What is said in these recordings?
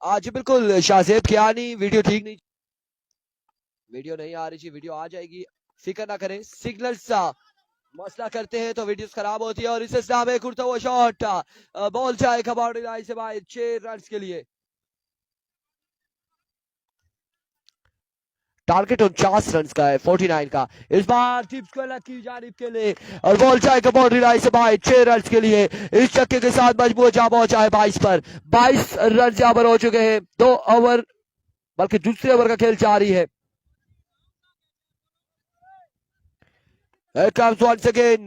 आज बिल्कुल शाहजेब कियानी वीडियो ठीक नहीं, वीडियो नहीं आ रही थी, वीडियो आ जाएगी, फिक्र ना करें। सिग्नल सा मसला करते हैं तो वीडियोस खराब होती है। और इस इस्लाम में उड़ता हुआ शॉट, बॉल जाएगा बाउंड्री लाइन से बाहर 6 रन के लिए। टारगेट 49 रन का है, 49 का। इस बार टिप्स को अलग की जानिब के लिए और बॉल जाएगा बाउंड्री लाइन से बाहर 6 रन के लिए। इस चक्के के साथ मजबूत जा पहुंचा है 22 पर। 22 रन यहाँ पर हो चुके हैं। 2 ओवर बल्कि दूसरे ओवर का खेल जारी है। Here comes once again.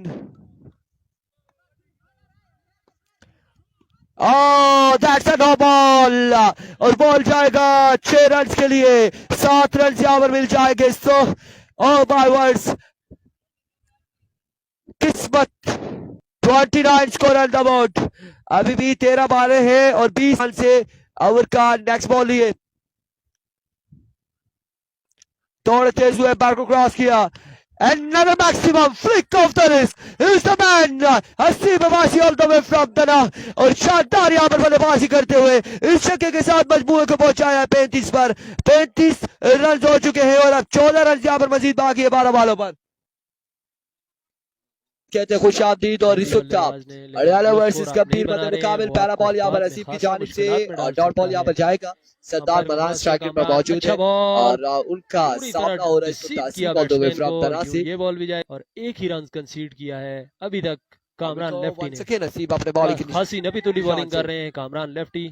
Oh, that's a no ball. और बॉल जाएगा 6 रन के लिए। 7 रन यहाँ पर मिल जाएंगे। सो oh my words, किस्मत। 29 स्कोर ऑन द बोर्ड। अभी भी 13 बारे हैं और 20 रन से ओवर का नेक्स्ट बॉल लिए। दौड़ते हुए बैट को क्रॉस किया। Another maximum flick of the wrist. Here's the man, Haseeb Awasi all the way from Dana. और शानदार यहाँ पर बल्लेबाजी करते हुए इस छक्के के साथ मजबूर को पहुंचाया है 35 पर। 35 रन हो चुके हैं और अब 14 रन यहाँ पर मजीद बाकी है 12 बालों पर। कहते हैं खुशामदीद और रिसुट्टा अड़याला वर्सेस कबीर बंदे मुकाबिल। पहला बॉल यहाँ पर हसीब की जानिब से और डॉट बॉल यहाँ पर जाएगा। सरदार मनान स्ट्राइकिंग पर मौजूद है और उनका सामना हो रहा है। ये बॉल भी जाए और एक ही रन कंसीड किया है अभी तक कामरान लेफ्टी ने। नसीब अपने बॉलिंग की हसी नबी तुली बॉलिंग कर रहे हैं Kamran lefty.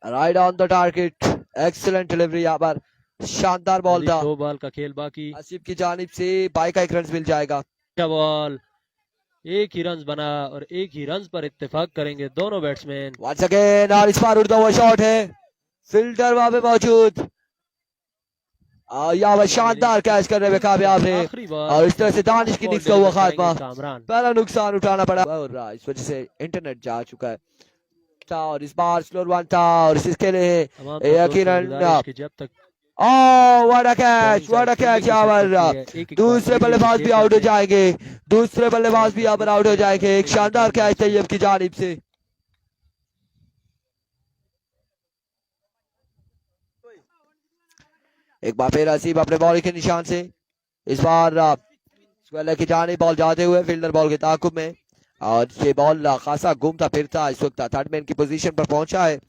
Right on the target, excellent delivery यहाँ पर, शानदार बॉल था। 2 बॉल का खेल बाकी। हसीब की जानिब से 22 का 1 रन मिल जाएगा। अच्छा बॉल, एक ही रन बना और एक ही रन पर इत्तेफाक करेंगे दोनों बैट्समैन। वंस अगेन और इस बार उड़ता हुआ शॉट है, फील्डर वहां पे मौजूद। यहाँ पर शानदार कैच करने में कामयाब है और इस तरह से दानिश की निक्स का हुआ खात्मा। पहला नुकसान उठाना पड़ा और इस वजह से इंटरनेट जा चुका है था। और इस बार स्लोर वन था और इसके लिए यकीनन जब तक व्हाट अ कैच यहाँ पर। दूसरे बल्लेबाज भी आउट हो जाएंगे, दूसरे बल्लेबाज भी यहाँ पर आउट हो जाएंगे। एक शानदार कैच तैयब की जानिब से। एक बार फिर हसीब अपने बॉल के निशान से, इस बार स्क्वेलर की जानिब बॉल जाते हुए फील्डर बॉल के ताकुब में। और ये बॉल खासा घूमता फिरता इस वक्त थर्ड मैन की पोजीशन पर पहुंचा है।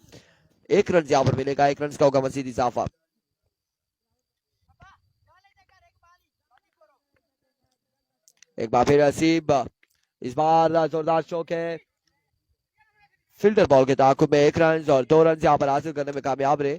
1 रन यहाँ पर मिलेगा, 1 रन का होगा मजीद इजाफा। एक बार फिर हसीब, इस बार जोरदार चौक है, फील्डर बॉल के ताकुब में 1 रन और 2 रन यहाँ पर हासिल करने में कामयाब रहे।